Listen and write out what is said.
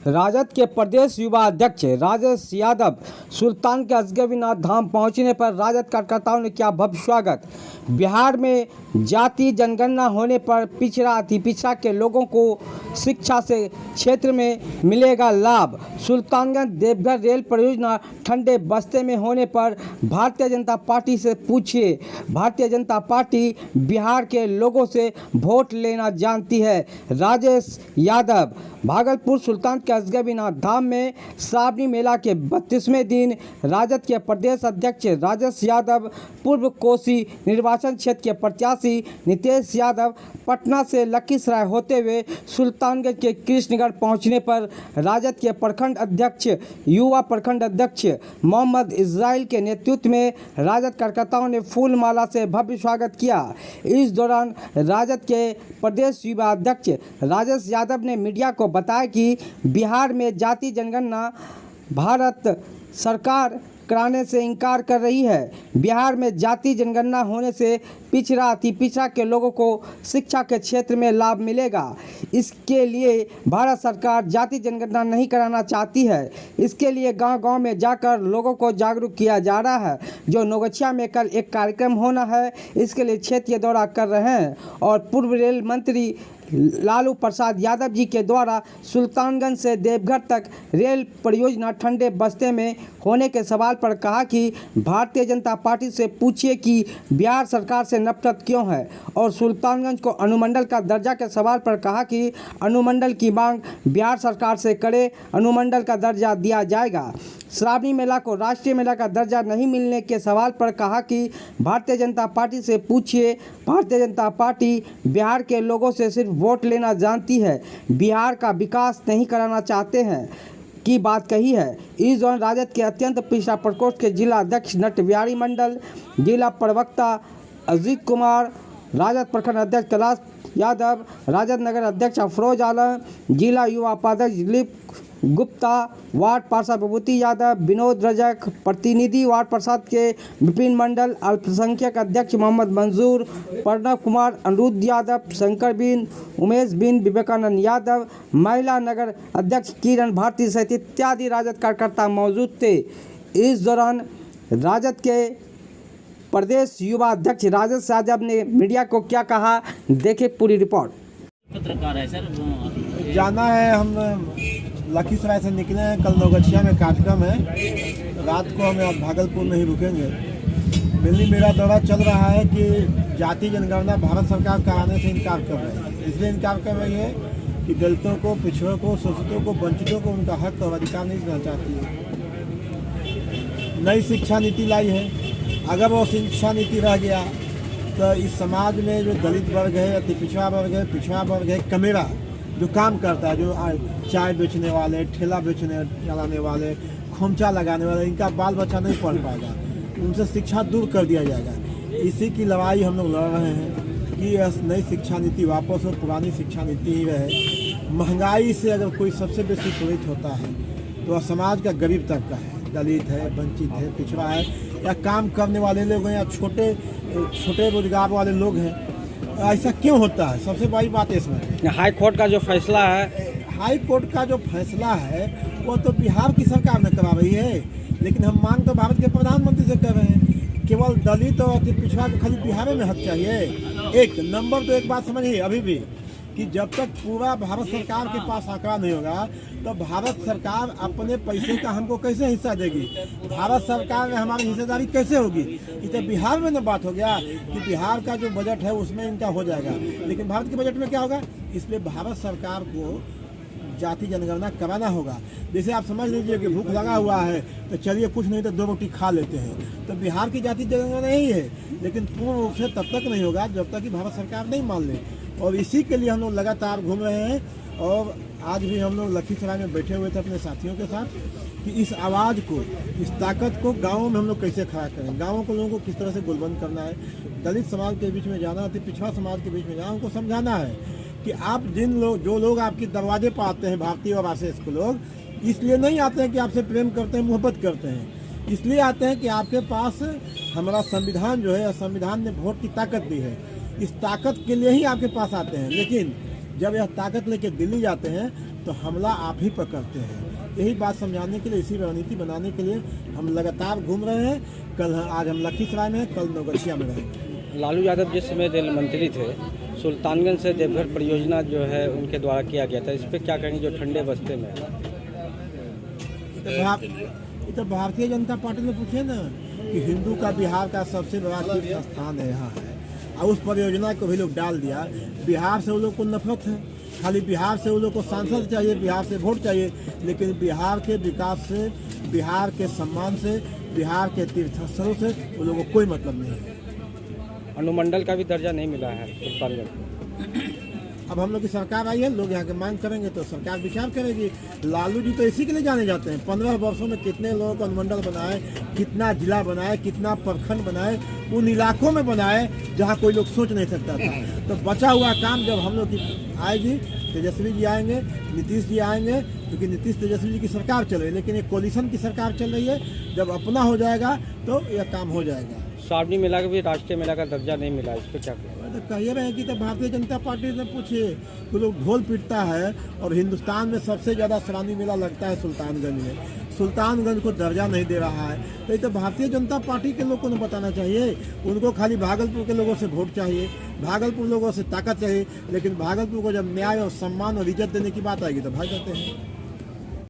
राजद के प्रदेश युवा अध्यक्ष राजेश यादव सुल्तान के अजगैबीनाथ धाम पहुंचने पर राजद कार्यकर्ताओं ने किया भव्य स्वागत। बिहार में जाति जनगणना होने पर पिछड़ा अति पिछड़ा के लोगों को शिक्षा से क्षेत्र में मिलेगा लाभ। सुल्तानगंज देवघर रेल परियोजना ठंडे बस्ते में होने पर भारतीय जनता पार्टी से पूछिए। भारतीय जनता पार्टी बिहार के लोगों से वोट लेना जानती है। राजेश यादव भागलपुर सुल्तान के अजगैबीनाथ धाम में श्रावणी मेला के 32वें दिन राजद के प्रदेश अध्यक्ष राजेश यादव, पूर्व कोसी निर्वाचन क्षेत्र के प्रत्याशी नितेश यादव पटना से लखीसराय होते हुए सुल्तानगंज के कृष्णगढ़ पहुंचने पर राजद के प्रखंड अध्यक्ष युवा प्रखंड अध्यक्ष मोहम्मद इस्राइल के नेतृत्व में राजद कार्यकर्ताओं ने फूल माला से भव्य स्वागत किया। इस दौरान राजद के प्रदेश युवा अध्यक्ष राजेश यादव ने मीडिया को बताया कि बिहार में जाति जनगणना भारत सरकार कराने से इनकार कर रही है। बिहार में जाति जनगणना होने से पिछड़ा अति पिछड़ा के लोगों को शिक्षा के क्षेत्र में लाभ मिलेगा। इसके लिए भारत सरकार जाति जनगणना नहीं कराना चाहती है। इसके लिए गांव-गांव में जाकर लोगों को जागरूक किया जा रहा है। जो नौगछिया में कल एक कार्यक्रम होना है, इसके लिए क्षेत्रीय दौरा कर रहे हैं और पूर्व रेल मंत्री लालू प्रसाद यादव जी के द्वारा सुल्तानगंज से देवघर तक रेल परियोजना ठंडे बस्ते में होने के सवाल पर कहा कि भारतीय जनता पार्टी से पूछिए कि बिहार सरकार से नफरत क्यों है, और सुल्तानगंज को अनुमंडल का दर्जा के सवाल पर कहा कि अनुमंडल की मांग बिहार सरकार से करे, अनुमंडल का दर्जा दिया जाएगा। श्रावणी मेला को राष्ट्रीय मेला का दर्जा नहीं मिलने के सवाल पर कहा कि भारतीय जनता पार्टी से पूछिए। भारतीय जनता पार्टी बिहार के लोगों से सिर्फ वोट लेना जानती है, बिहार का विकास नहीं कराना चाहते हैं की बात कही है। इस दौरान राजद के अत्यंत पिछड़ा प्रकोष्ठ के जिला अध्यक्ष नट बिहारी मंडल, जिला प्रवक्ता अजीत कुमार, राजद प्रखंड अध्यक्ष कैलाश यादव, राजद नगर अध्यक्ष अफरोज आलम, जिला युवा उपाध्यक्ष दिलीप गुप्ता, वार्ड पार्षद विभूति यादव, विनोद रजक, प्रतिनिधि वार्ड पार्षद के विपिन मंडल, अल्पसंख्यक अध्यक्ष मोहम्मद मंजूर, प्रणव कुमार, अनिरुद्ध यादव, शंकर बिन, उमेश बिन, विवेकानंद यादव, महिला नगर अध्यक्ष किरण भारती सहित इत्यादि राजद कार्यकर्ता मौजूद थे। इस दौरान राजद के प्रदेश युवा अध्यक्ष राजेश यादव ने मीडिया को क्या कहा, देखे पूरी रिपोर्ट। पत्रकार है सर, जाना है, हम लखीसराय से निकले हैं, कल नौगछिया में कार्यक्रम है, रात को हम यहाँ भागलपुर में ही रुकेंगे। मेनली मेरा दौरा चल रहा है कि जाति जनगणना भारत सरकार कराने से इनकार कर रही है। इसलिए इनकार कर रही है कि दलितों को, पिछड़ों को, शोषितों को, वंचितों को उनका हक और अधिकार नहीं देना चाहती है। नई शिक्षा नीति लाई है, अगर वो शिक्षा नीति रह गया तो इस समाज में जो दलित वर्ग है, अति पिछड़ा वर्ग है, पिछड़ा वर्ग है, कमेरा जो काम करता है, जो चाय बेचने वाले, ठेला बेचने चलाने वाले, खोमचा लगाने वाले, इनका बाल बच्चा नहीं पढ़ पाएगा, उनसे शिक्षा दूर कर दिया जाएगा। इसी की लड़ाई हम लोग लड़ रहे हैं कि नई शिक्षा नीति वापस हो, पुरानी शिक्षा नीति ही रहे। महंगाई से अगर कोई सबसे बेसी पीड़ित होता है तो समाज का गरीब तबका है, दलित है, वंचित है, पिछड़ा है, या काम करने वाले लोग हैं, या छोटे रोजगार वाले लोग हैं। ऐसा क्यों होता है? सबसे बड़ी बात इसमें हाई कोर्ट का जो फैसला है, हाई कोर्ट का जो फैसला है वो तो बिहार की सरकार ने करा रही है, लेकिन हम मांग तो भारत के प्रधानमंत्री से कर रहे हैं। केवल दलित और अति पिछड़ा को खाली बिहार में हक चाहिए। एक नंबर तो एक बात समझिए अभी भी कि जब तक पूरा भारत सरकार के पास आंकड़ा नहीं होगा तो भारत सरकार अपने पैसे का हमको कैसे हिस्सा देगी, भारत सरकार में हमारी हिस्सेदारी कैसे होगी। ये तो बिहार में ना बात हो गया कि बिहार का जो बजट है उसमें इनका हो जाएगा, लेकिन भारत के बजट में क्या होगा। इसलिए भारत सरकार को जाति जनगणना कराना होगा। जैसे आप समझ लीजिए कि भूख लगा हुआ है तो चलिए कुछ नहीं तो 2 रोटी खा लेते हैं, तो बिहार की जाति जनगणना नहीं है, लेकिन पूर्ण रूप से तब तक नहीं होगा जब तक कि भारत सरकार नहीं मान ले। और इसी के लिए हम लोग लगातार घूम रहे हैं, और आज भी हम लोग लखीसराय में बैठे हुए थे अपने साथियों के साथ कि इस आवाज़ को, इस ताकत को गाँवों में हम लोग कैसे खड़ा करें, गाँवों को लोगों को किस तरह से गुलबंद करना है, दलित समाज के बीच में जाना है, पिछड़ा समाज के बीच में जाना, उनको समझाना है कि आप जो लोग आपके दरवाजे पर आते हैं, भारतीय और आरएसएस के लोग, इसलिए नहीं आते हैं कि आपसे प्रेम करते हैं, मोहब्बत करते हैं, इसलिए आते हैं कि आपके पास हमारा संविधान जो है, संविधान ने वोट की ताकत दी है, इस ताकत के लिए ही आपके पास आते हैं। लेकिन जब यह ताकत लेके दिल्ली जाते हैं तो हमला आप ही पर करते हैं। यही बात समझाने के लिए, इसी रणनीति बनाने के लिए हम लगातार घूम रहे हैं। आज हम लखीसराय में, कल नवगछिया में रहेंगे। लालू यादव जिस समय रेल मंत्री थे, सुल्तानगंज से देवघर परियोजना जो है उनके द्वारा किया गया था, इस पर क्या कहेंगे जो ठंडे बस्ते में है? ये तो भारतीय जनता पार्टी में पूछे ना कि हिंदू का बिहार का सबसे बड़ा तीर्थ स्थान है यहाँ है, और उस परियोजना को भी लोग डाल दिया। बिहार से वो लोग को नफरत है, खाली बिहार से वो लोग को सांसद चाहिए, बिहार से वोट चाहिए, लेकिन बिहार के विकास से, बिहार के सम्मान से, बिहार के तीर्थस्थलों से वो लोगों को कोई मतलब नहीं है। अनुमंडल का भी दर्जा नहीं मिला है सुल्तानगंज। अब हम लोग की सरकार आई है, लोग यहाँ के मांग करेंगे तो सरकार विचार करेगी। लालू जी तो इसी के लिए जाने जाते हैं। 15 वर्षों में कितने लोगों को अनुमंडल बनाए, कितना जिला बनाए, कितना प्रखंड बनाए, उन इलाकों में बनाए जहाँ कोई लोग सोच नहीं सकता था। तो बचा हुआ काम जब हम लोग की आएगी, तेजस्वी जी आएंगे, नीतीश जी आएंगे, क्योंकि नीतीश तेजस्वी जी की सरकार चल रही है, लेकिन एक कोलिशन की सरकार चल रही है। जब अपना हो जाएगा तो यह काम हो जाएगा। श्रावणी मेला का भी राष्ट्रीय मेला का दर्जा नहीं मिला, इस पर क्या कहें? तो कहिए रहे कि तो भारतीय जनता पार्टी से पूछिए कि लोग ढोल पीटता है, और हिंदुस्तान में सबसे ज़्यादा श्रावणी मेला लगता है सुल्तानगंज में। सुल्तानगंज को दर्जा नहीं दे रहा है, तो ये तो भारतीय जनता पार्टी के लोग को नहीं बताना चाहिए। उनको खाली भागलपुर के लोगों से वोट चाहिए, भागलपुर लोगों से ताकत चाहिए, लेकिन भागलपुर को जब न्याय और सम्मान और इज्जत देने की बात आएगी तो भाग जाते हैं।